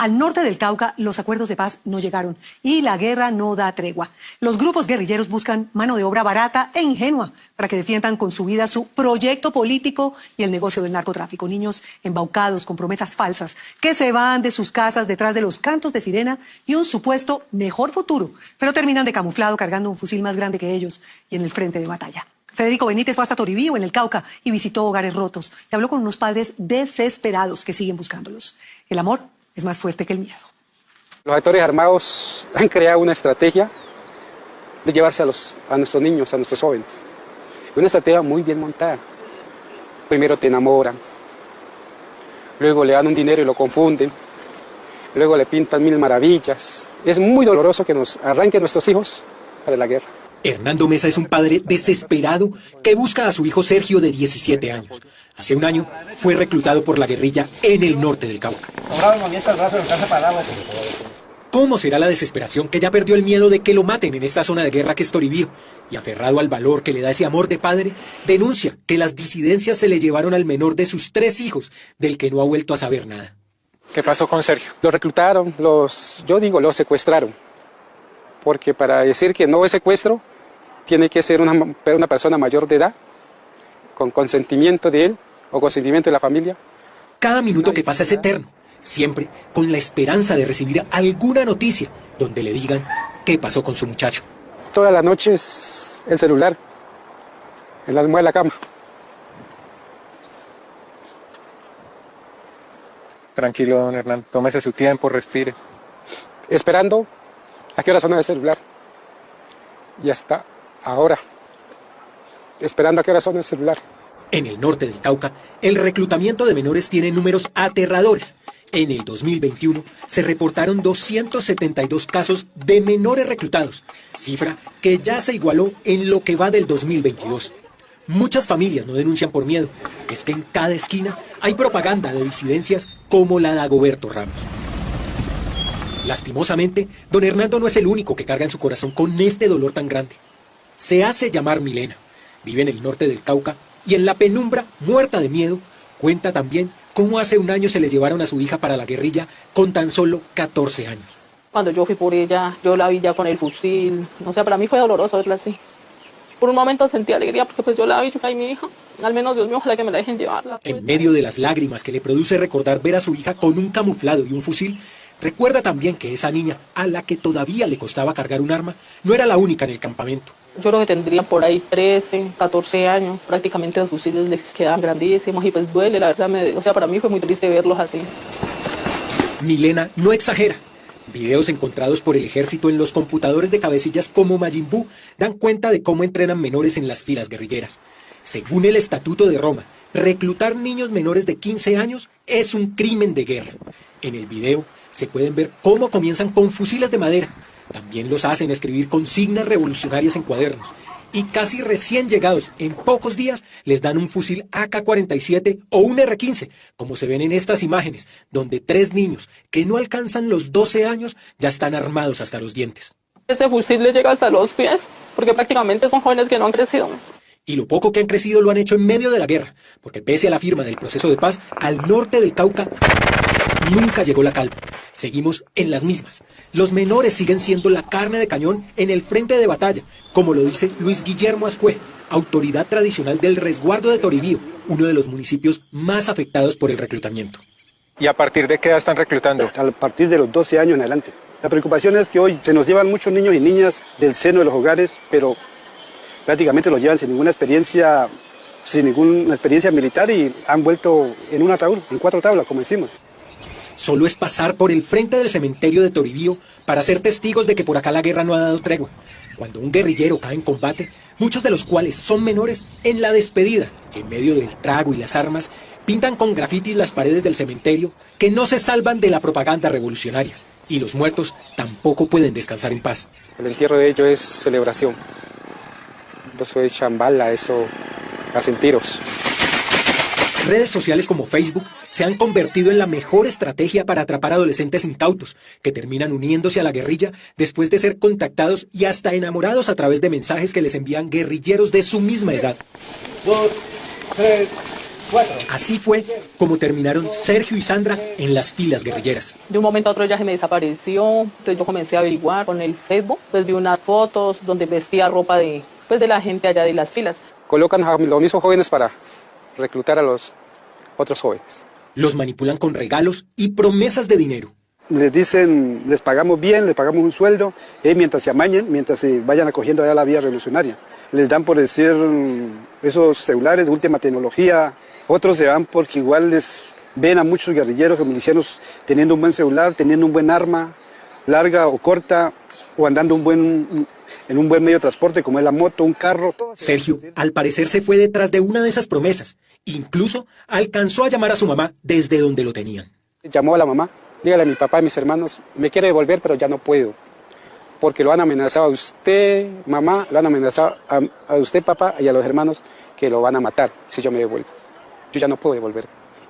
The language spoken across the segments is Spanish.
Al norte del Cauca, los acuerdos de paz no llegaron y la guerra no da tregua. Los grupos guerrilleros buscan mano de obra barata e ingenua para que defiendan con su vida su proyecto político y el negocio del narcotráfico. Niños embaucados con promesas falsas que se van de sus casas detrás de los cantos de sirena y un supuesto mejor futuro, pero terminan de camuflado cargando un fusil más grande que ellos y en el frente de batalla. Federico Benítez fue hasta Toribío, en el Cauca, y visitó hogares rotos. Y habló con unos padres desesperados que siguen buscándolos. El amor es más fuerte que el miedo. Los actores armados han creado una estrategia de llevarse a nuestros niños, a nuestros jóvenes. Una estrategia muy bien montada. Primero te enamoran, luego le dan un dinero y lo confunden, luego le pintan mil maravillas. Es muy doloroso que nos arranquen nuestros hijos para la guerra. Hernando Mesa es un padre desesperado que busca a su hijo Sergio de 17 años. Hace un año fue reclutado por la guerrilla en el norte del Cauca. ¿Cómo será la desesperación que ya perdió el miedo de que lo maten en esta zona de guerra que es Toribío? Y aferrado al valor que le da ese amor de padre, denuncia que las disidencias se le llevaron al menor de sus 3 hijos, del que no ha vuelto a saber nada. ¿Qué pasó con Sergio? Lo reclutaron, los secuestraron. Porque para decir que no es secuestro, tiene que ser una persona mayor de edad, con consentimiento de él o consentimiento de la familia. Cada minuto que pasa es eterno, siempre con la esperanza de recibir alguna noticia donde le digan qué pasó con su muchacho. Toda la noche es el celular, en la almohada de la cama. Tranquilo, don Hernán, tómese su tiempo, respire. Esperando a qué hora suena el celular. Y hasta ahora, esperando a qué hora suena el celular. En el norte del Cauca, el reclutamiento de menores tiene números aterradores. En el 2021 se reportaron 272 casos de menores reclutados, cifra que ya se igualó en lo que va del 2022. Muchas familias no denuncian por miedo. Es que en cada esquina hay propaganda de disidencias como la de Dagoberto Ramos. Lastimosamente, don Hernando no es el único que carga en su corazón con este dolor tan grande. Se hace llamar Milena, vive en el norte del Cauca y en la penumbra, muerta de miedo, cuenta también cómo hace un año se le llevaron a su hija para la guerrilla con tan solo 14 años. Cuando yo fui por ella, yo la vi ya con el fusil. O sea, para mí fue doloroso verla así. Por un momento sentí alegría porque pues yo la vi, yo caí mi hija. Al menos, Dios mío, ojalá que me la dejen llevarla. En medio de las lágrimas que le produce recordar ver a su hija con un camuflado y un fusil, recuerda también que esa niña, a la que todavía le costaba cargar un arma, no era la única en el campamento. Yo creo que tendría por ahí 13, 14 años. Prácticamente los fusiles les quedaban grandísimos y pues duele, la verdad. O sea, para mí fue muy triste verlos así. Milena no exagera. Videos encontrados por el ejército en los computadores de cabecillas como Majin Buu dan cuenta de cómo entrenan menores en las filas guerrilleras. Según el Estatuto de Roma, reclutar niños menores de 15 años es un crimen de guerra. En el video se pueden ver cómo comienzan con fusiles de madera. También los hacen escribir consignas revolucionarias en cuadernos. Y casi recién llegados, en pocos días, les dan un fusil AK-47 o un R-15, como se ven en estas imágenes, donde 3 niños que no alcanzan los 12 años ya están armados hasta los dientes. Este fusil les llega hasta los pies, porque prácticamente son jóvenes que no han crecido. Y lo poco que han crecido lo han hecho en medio de la guerra, porque pese a la firma del proceso de paz, al norte del Cauca nunca llegó la calma. Seguimos en las mismas. Los menores siguen siendo la carne de cañón en el frente de batalla, como lo dice Luis Guillermo Ascue, autoridad tradicional del resguardo de Toribío, uno de los municipios más afectados por el reclutamiento. ¿Y a partir de qué edad están reclutando? A partir de los 12 años en adelante. La preocupación es que hoy se nos llevan muchos niños y niñas del seno de los hogares, pero prácticamente los llevan sin ninguna experiencia militar y han vuelto en un ataúd, en 4 tablas, como decimos. Solo es pasar por el frente del cementerio de Toribío para ser testigos de que por acá la guerra no ha dado tregua. Cuando un guerrillero cae en combate, muchos de los cuales son menores, en la despedida, en medio del trago y las armas, pintan con grafitis las paredes del cementerio que no se salvan de la propaganda revolucionaria. Y los muertos tampoco pueden descansar en paz. El entierro de ellos es celebración. Eso es chambala, eso hacen tiros. Redes sociales como Facebook se han convertido en la mejor estrategia para atrapar adolescentes incautos que terminan uniéndose a la guerrilla después de ser contactados y hasta enamorados a través de mensajes que les envían guerrilleros de su misma edad. 2, 3, Así fue como terminaron Sergio y Sandra en las filas guerrilleras. De un momento a otro ella se me desapareció, entonces yo comencé a averiguar con el Facebook, pues vi unas fotos donde vestía ropa de la gente allá de las filas. Colocan a los mismos jóvenes para reclutar a los otros jóvenes. Los manipulan con regalos y promesas de dinero. Les dicen, les pagamos bien, les pagamos un sueldo, mientras se amañen, mientras se vayan acogiendo allá a la vía revolucionaria. Les dan, por decir, esos celulares de última tecnología. Otros se van porque igual les ven a muchos guerrilleros o milicianos teniendo un buen celular, teniendo un buen arma, larga o corta, o andando en un buen medio de transporte como es la moto, un carro. Sergio, al parecer, se fue detrás de una de esas promesas. Incluso alcanzó a llamar a su mamá desde donde lo tenían. Llamó a la mamá, dígale a mi papá y mis hermanos, me quiere devolver pero ya no puedo. Porque lo han amenazado a usted, mamá, lo han amenazado a usted, papá, y a los hermanos que lo van a matar si yo me devuelvo. Yo ya no puedo devolver.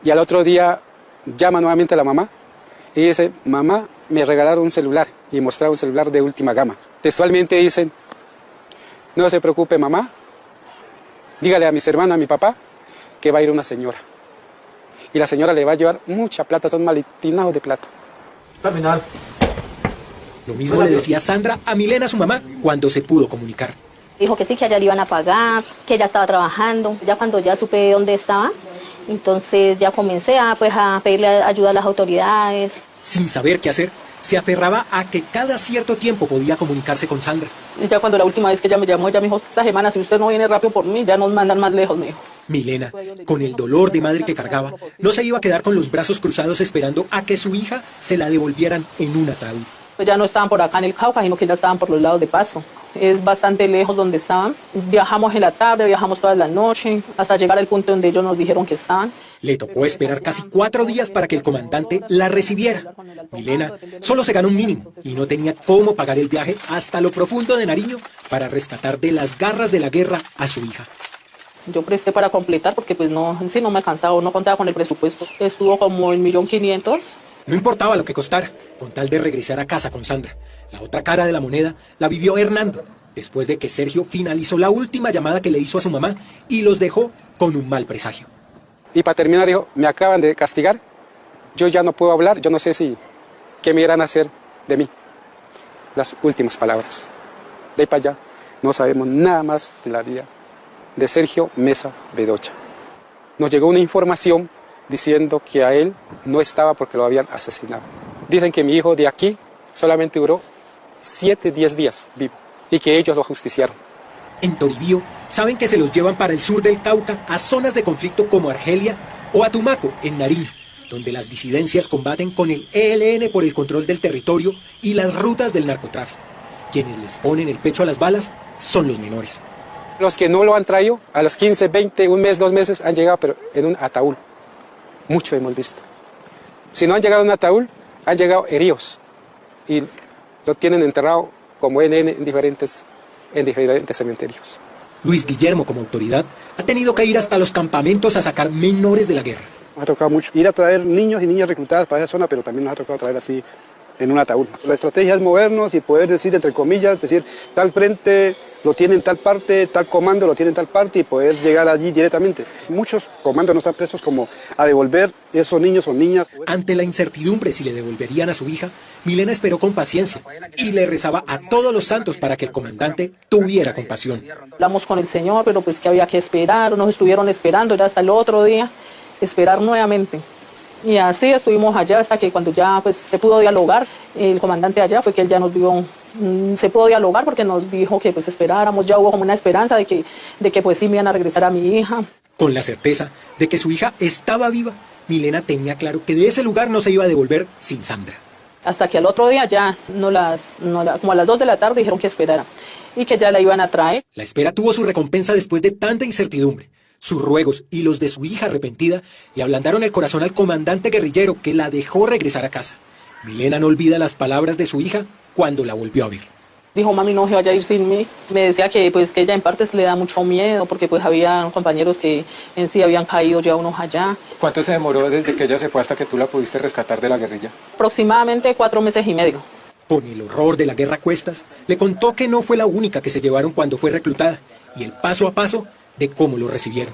Y al otro día llama nuevamente a la mamá y dice, mamá, me regalaron un celular y mostraron un celular de última gama. Textualmente dicen, no se preocupe mamá, dígale a mis hermanos, a mi papá, que va a ir una señora. Y la señora le va a llevar mucha plata, son maletinados de plata. Terminal. Lo mismo le decía Sandra a Milena, su mamá, cuando se pudo comunicar. Dijo que sí, que allá le iban a pagar, que ella estaba trabajando. Ya cuando ya supe dónde estaba, entonces ya comencé a pedirle ayuda a las autoridades. Sin saber qué hacer, se aferraba a que cada cierto tiempo podía comunicarse con Sandra. Y ya cuando la última vez que ella me llamó, ella me dijo, esta semana si usted no viene rápido por mí, ya nos mandan más lejos, me dijo. Milena, con el dolor de madre que cargaba, no se iba a quedar con los brazos cruzados esperando a que su hija se la devolvieran en un ataúd. Pues ya no estaban por acá en el Cauca, sino que ya estaban por los lados de Pasto. Es bastante lejos donde estaban. Viajamos en la tarde, viajamos toda la noche, hasta llegar al punto donde ellos nos dijeron que estaban. Le tocó esperar casi 4 días para que el comandante la recibiera. Milena solo se ganó un mínimo y no tenía cómo pagar el viaje hasta lo profundo de Nariño para rescatar de las garras de la guerra a su hija. Yo presté para completar porque pues no, en sí no me alcanzaba, no contaba con el presupuesto. Estuvo como en 1.500.000. No importaba lo que costara, con tal de regresar a casa con Sandra. La otra cara de la moneda la vivió Hernando, después de que Sergio finalizó la última llamada que le hizo a su mamá y los dejó con un mal presagio. Y para terminar dijo, me acaban de castigar, yo ya no puedo hablar, yo no sé qué me irán a hacer de mí. Las últimas palabras. De ahí para allá no sabemos nada más de la vida de Sergio Mesa Bedoya. Nos llegó una información diciendo que a él no estaba porque lo habían asesinado. Dicen que mi hijo de aquí solamente duró 10 días vivo y que ellos lo ajusticiaron. En Toribío saben que se los llevan para el sur del Cauca a zonas de conflicto como Argelia o a Tumaco, en Nariño, donde las disidencias combaten con el ELN por el control del territorio y las rutas del narcotráfico. Quienes les ponen el pecho a las balas son los menores. Los que no lo han traído, a los 15, 20, un mes, 2 meses, han llegado pero en un ataúd. Mucho hemos visto. Si no han llegado en un ataúd, han llegado heridos y lo tienen enterrado como NN en diferentes cementerios. Luis Guillermo, como autoridad, ha tenido que ir hasta los campamentos a sacar menores de la guerra. Nos ha tocado mucho ir a traer niños y niñas reclutadas para esa zona, pero también nos ha tocado traer así en un ataúd. La estrategia es movernos y poder decir, entre comillas, tal frente lo tiene en tal parte, tal comando lo tiene en tal parte y poder llegar allí directamente. Muchos comandos no están prestos como a devolver esos niños o niñas. Ante la incertidumbre si le devolverían a su hija, Milena esperó con paciencia y le rezaba a todos los santos para que el comandante tuviera compasión. Hablamos con el Señor, pero pues que había que esperar, nos estuvieron esperando ya hasta el otro día, esperar nuevamente. Y así estuvimos allá hasta que cuando ya pues se pudo dialogar, el comandante allá fue que él ya nos vio, se pudo dialogar porque nos dijo que pues esperáramos, ya hubo como una esperanza de que pues sí me iban a regresar a mi hija. Con la certeza de que su hija estaba viva, Milena tenía claro que de ese lugar no se iba a devolver sin Sandra. Hasta que al otro día ya como a las 2 de la tarde dijeron que esperara y que ya la iban a traer. La espera tuvo su recompensa después de tanta incertidumbre. Sus ruegos y los de su hija arrepentida le ablandaron el corazón al comandante guerrillero que la dejó regresar a casa. Milena no olvida las palabras de su hija cuando la volvió a ver. Dijo, mami, no se vaya a ir sin mí. Me decía que ella en partes le da mucho miedo porque pues había compañeros que en sí habían caído ya unos allá. ¿Cuánto se demoró desde que ella se fue hasta que tú la pudiste rescatar de la guerrilla? Aproximadamente 4 meses y medio. Con el horror de la guerra a cuestas, le contó que no fue la única que se llevaron cuando fue reclutada y el paso a paso de cómo lo recibieron.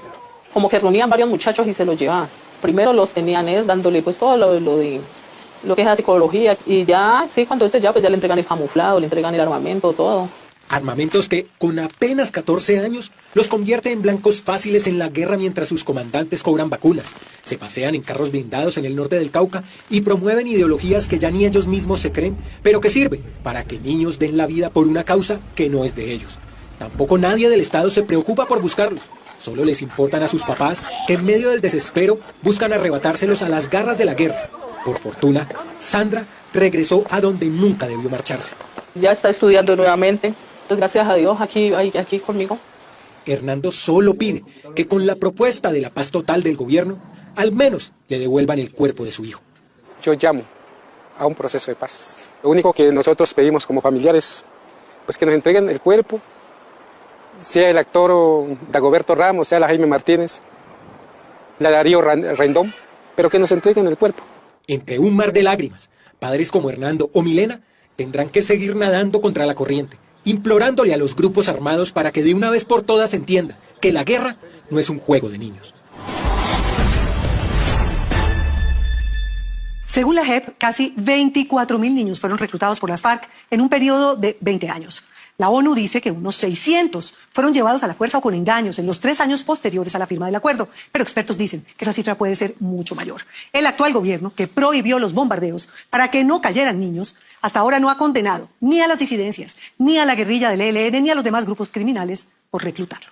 como que reunían varios muchachos y se los llevaban. Primero los tenían dándole pues todo lo que es la psicología, y ya, sí, cuando ya, pues ya le entregan el camuflado, le entregan el armamento, todo. Armamentos que, con apenas 14 años, los convierte en blancos fáciles en la guerra mientras sus comandantes cobran vacunas, se pasean en carros blindados en el norte del Cauca y promueven ideologías que ya ni ellos mismos se creen, pero que sirven para que niños den la vida por una causa que no es de ellos. Tampoco nadie del Estado se preocupa por buscarlos. Solo les importan a sus papás que en medio del desespero buscan arrebatárselos a las garras de la guerra. Por fortuna, Sandra regresó a donde nunca debió marcharse. Ya está estudiando nuevamente. Entonces, gracias a Dios, aquí conmigo. Hernando solo pide que con la propuesta de la paz total del gobierno, al menos le devuelvan el cuerpo de su hijo. Yo llamo a un proceso de paz. Lo único que nosotros pedimos como familiares, pues que nos entreguen el cuerpo, sea el actor Dagoberto Ramos, sea la Jaime Martínez, la Darío Rendón, pero que nos entreguen el cuerpo. Entre un mar de lágrimas, padres como Hernando o Milena tendrán que seguir nadando contra la corriente, implorándole a los grupos armados para que de una vez por todas entiendan que la guerra no es un juego de niños. Según la JEP, casi 24.000 niños fueron reclutados por las FARC en un periodo de 20 años. La ONU dice que unos 600 fueron llevados a la fuerza o con engaños en los 3 años posteriores a la firma del acuerdo, pero expertos dicen que esa cifra puede ser mucho mayor. El actual gobierno, que prohibió los bombardeos para que no cayeran niños, hasta ahora no ha condenado ni a las disidencias, ni a la guerrilla del ELN, ni a los demás grupos criminales por reclutarlos.